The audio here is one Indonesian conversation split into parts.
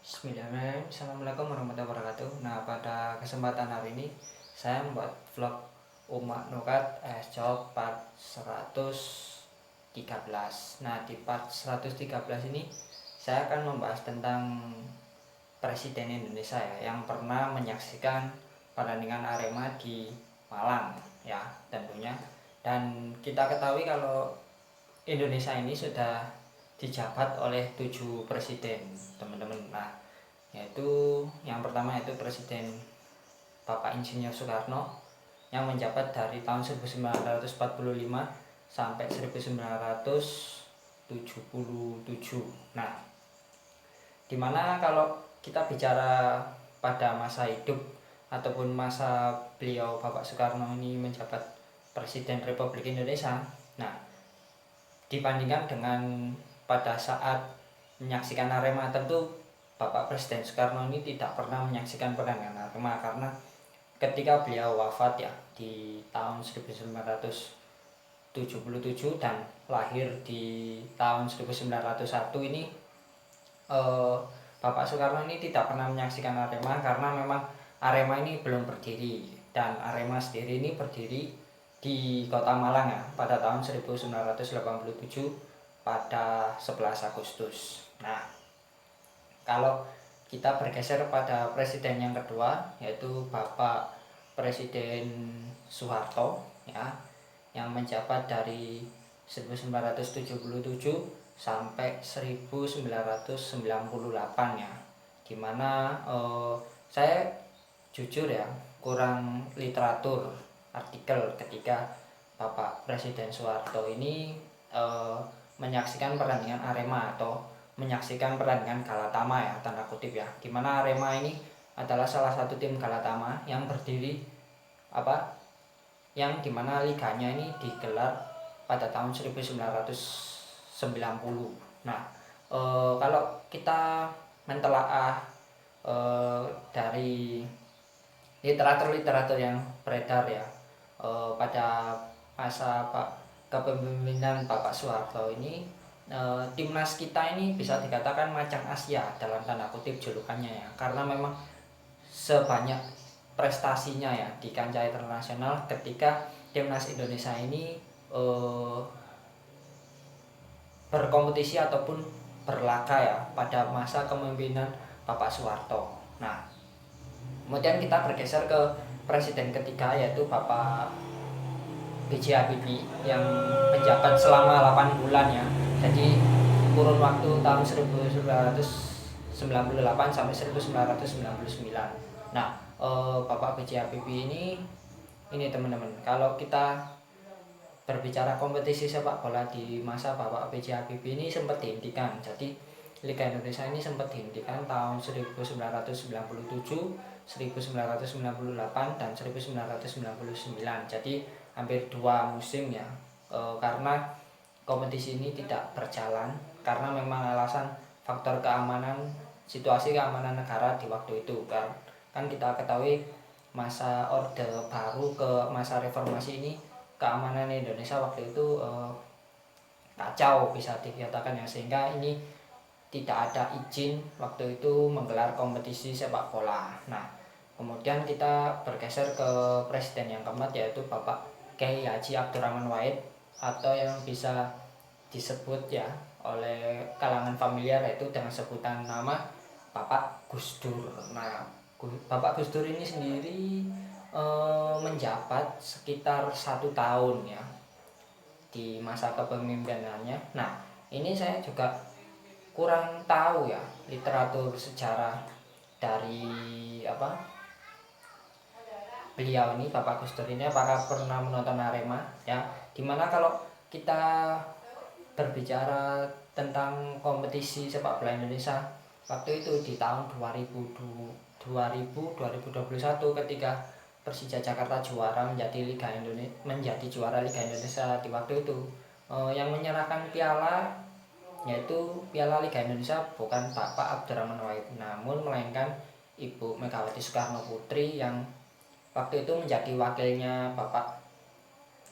Bismillahirrahmanirrahim. Assalamualaikum warahmatullahi wabarakatuh. Nah, pada kesempatan hari ini saya membuat vlog Umak Nukat Job part 113. Nah, di part 113 ini saya akan membahas tentang Presiden Indonesia ya, yang pernah menyaksikan pertandingan Arema di Malang ya tentunya. Dan kita ketahui kalau Indonesia ini sudah dijabat oleh 7 presiden, teman-teman. Nah, yaitu yang pertama yaitu Presiden Bapak Insinyur Soekarno yang menjabat dari tahun 1945 sampai 1977. Nah, dimana kalau kita bicara pada masa hidup ataupun masa beliau Bapak Soekarno ini menjabat Presiden Republik Indonesia, nah dibandingkan dengan pada saat menyaksikan Arema, tentu Bapak Presiden Soekarno ini tidak pernah menyaksikan pertandingan Arema karena ketika beliau wafat ya di tahun 1977 dan lahir di tahun 1901 ini, Bapak Soekarno ini tidak pernah menyaksikan Arema karena memang Arema ini belum berdiri, dan Arema sendiri ini berdiri di Kota Malang ya pada tahun 1987 pada 11 Agustus. Nah, kalau kita bergeser pada presiden yang kedua yaitu Bapak Presiden Soeharto ya, yang menjabat dari 1977 sampai 1998 ya, dimana saya jujur ya kurang literatur artikel ketika Bapak Presiden Soeharto ini menyaksikan pertandingan Arema atau menyaksikan pertandingan Galatama ya, tanda kutip ya, dimana Arema ini adalah salah satu tim Galatama yang berdiri yang dimana liganya ini digelar pada tahun 1990. Nah, kalau kita mentelaah dari literatur yang beredar ya pada masa kepemimpinan Bapak Soeharto ini, timnas kita ini bisa dikatakan macan Asia dalam tanda kutip julukannya ya, karena memang sebanyak prestasinya ya di kancah internasional ketika timnas Indonesia ini berkompetisi ataupun berlaga ya pada masa kepemimpinan Bapak Soeharto. Nah, kemudian kita bergeser ke presiden ketiga yaitu Bapak B.J. Habibie yang menjabat selama 8 bulan ya. Jadi kurun waktu tahun 1998 sampai 1999. Nah, Bapak B.J. Habibie ini teman-teman, kalau kita berbicara kompetisi sepak bola di masa Bapak B.J. Habibie ini sempat dihentikan. Jadi Liga Indonesia ini sempat dihentikan tahun 1997, 1998 dan 1999. Jadi hampir 2 musim ya, karena kompetisi ini tidak berjalan karena memang alasan faktor keamanan, situasi keamanan negara di waktu itu kan kita ketahui masa Orde Baru ke masa reformasi ini keamanan Indonesia waktu itu kacau bisa dikatakan ya, sehingga ini tidak ada izin waktu itu menggelar kompetisi sepak bola. Nah, kemudian kita bergeser ke presiden yang keempat yaitu Bapak Kiai Haji Abdurrahman Wahid, atau yang bisa disebut ya oleh kalangan familiar yaitu dengan sebutan nama Bapak Gus Dur. Nah, Bapak Gus Dur ini sendiri menjabat sekitar 1 tahun ya di masa kepemimpinannya. Nah, ini saya juga kurang tahu ya literatur sejarah dari beliau ini, Bapak Gus Dur ini, apakah pernah menonton Arema ya, dimana kalau kita berbicara tentang kompetisi sepak bola Indonesia waktu itu di tahun 2021 ketika Persija Jakarta juara menjadi juara Liga Indonesia di waktu itu, yang menyerahkan piala yaitu Piala Liga Indonesia bukan Bapak Abdurrahman Wahid, namun melainkan Ibu Megawati Soekarno Putri yang waktu itu menjadi wakilnya Bapak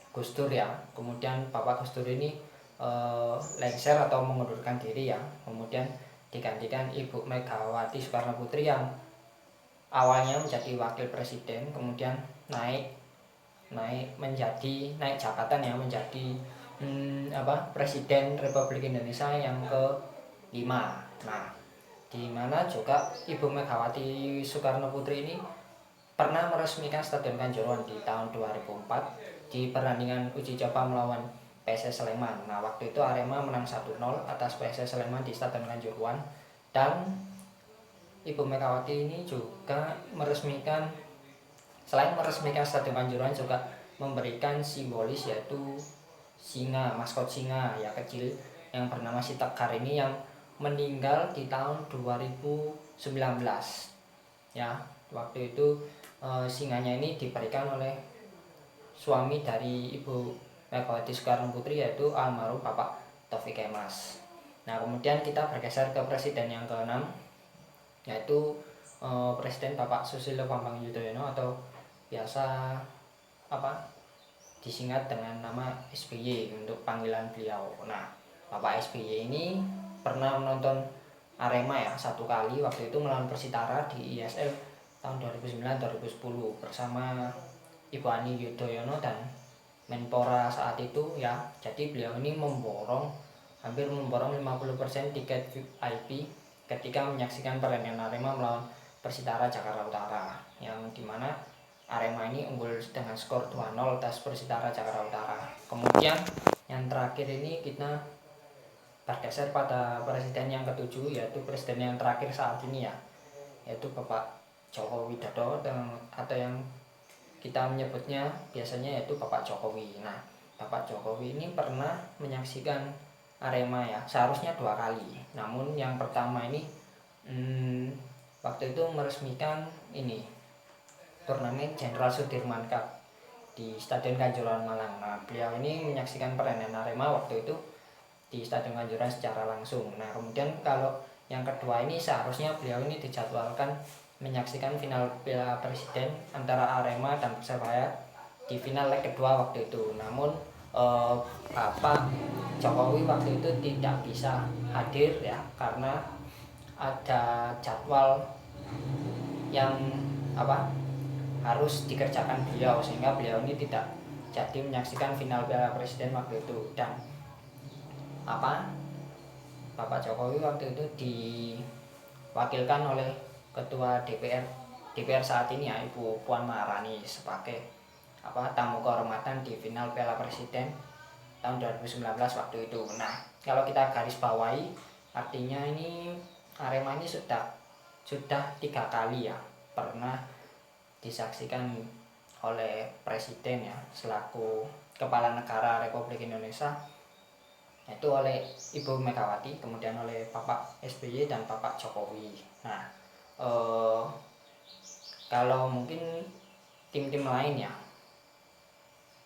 Gus Dur ya. Kemudian Bapak Gus Dur ini lengser atau mengundurkan diri ya, kemudian digantikan Ibu Megawati Soekarno Putri yang awalnya menjadi wakil presiden, kemudian naik jabatan ya menjadi Presiden Republik Indonesia yang ke-5. Nah, di mana juga Ibu Megawati Soekarno Putri ini pernah meresmikan Stadion Kanjuruhan di tahun 2004 di pertandingan uji coba melawan PSS Sleman. Nah, waktu itu Arema menang 1-0 atas PSS Sleman di Stadion Kanjuruhan, dan Ibu Megawati ini juga selain meresmikan Stadion Kanjuruhan juga memberikan simbolis, yaitu singa, maskot singa ya kecil yang bernama si Tegar ini yang meninggal di tahun 2019 ya. Waktu itu singanya ini diberikan oleh suami dari Ibu Megawati Soekarno Putri, yaitu almarhum Bapak Taufik Kemas. Nah, kemudian kita bergeser ke presiden yang ke-6, yaitu Presiden Bapak Susilo Bambang Yudhoyono atau biasa disingkat dengan nama SBY untuk panggilan beliau. Nah, Bapak SBY ini pernah menonton Arema ya satu kali, waktu itu melawan Persitara di ISL tahun 2009-2010 bersama Ibu Ani Yudhoyono dan Menpora saat itu ya. Jadi beliau ini hampir memborong 50% tiket VIP ketika menyaksikan pertandingan Arema melawan Persitara Jakarta Utara, yang dimana Arema ini unggul dengan skor 2-0 atas Persitara Jakarta Utara. Kemudian yang terakhir ini kita bergeser pada presiden yang ke-7, yaitu presiden yang terakhir saat ini ya, yaitu Bapak Joko Widodo, atau yang kita menyebutnya biasanya yaitu Bapak Jokowi. Nah, Bapak Jokowi ini pernah menyaksikan Arema ya, seharusnya 2 kali. Namun yang pertama ini waktu itu meresmikan turnamen Jenderal Sudirman Cup di Stadion Kanjuruhan Malang. Nah, beliau ini menyaksikan pertandingan Arema waktu itu di Stadion Kanjuruhan secara langsung. Nah, kemudian kalau yang kedua ini seharusnya beliau ini dijadwalkan menyaksikan final Piala Presiden antara Arema dan Persebaya di final leg kedua waktu itu. Namun Bapak Jokowi waktu itu tidak bisa hadir ya, karena ada jadwal yang harus dikerjakan beliau, sehingga beliau ini tidak jadi menyaksikan final Piala Presiden waktu itu. Dan Bapak Jokowi waktu itu diwakilkan oleh Ketua DPR saat ini ya, Ibu Puan Maharani, sebagai tamu kehormatan di final Piala Presiden tahun 2019 waktu itu. Nah, kalau kita garis bawahi, artinya ini Arema ini sudah 3 kali ya pernah disaksikan oleh presiden ya selaku kepala negara Republik Indonesia, yaitu oleh Ibu Megawati, kemudian oleh Bapak SBY dan Bapak Jokowi. Nah, kalau mungkin tim-tim lain ya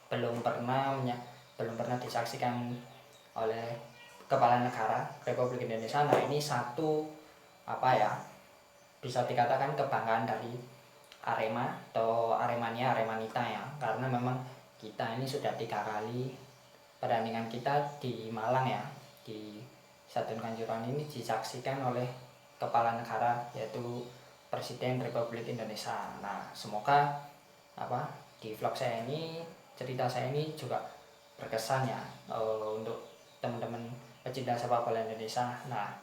belum pernah disaksikan oleh kepala negara Republik Indonesia. Nah, ini satu bisa dikatakan kebanggaan dari Arema atau Aremanita ya, karena memang kita ini sudah 3 kali pertandingan kita di Malang ya, di Stadion Kanjuruhan ini disaksikan oleh kepala negara, yaitu Presiden Republik Indonesia. Nah, semoga di vlog saya ini, cerita saya ini juga berkesan ya untuk teman-teman pecinta sepak bola Indonesia. Nah,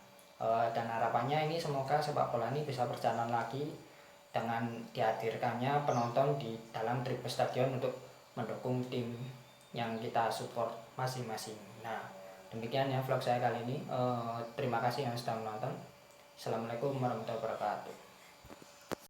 dan harapannya ini semoga sepak bola ini bisa berjalan lagi dengan dihadirkannya penonton di dalam tribun stadion untuk mendukung tim yang kita support masing-masing. Nah, demikian ya vlog saya kali ini. Terima kasih yang sudah menonton. Assalamualaikum warahmatullahi wabarakatuh.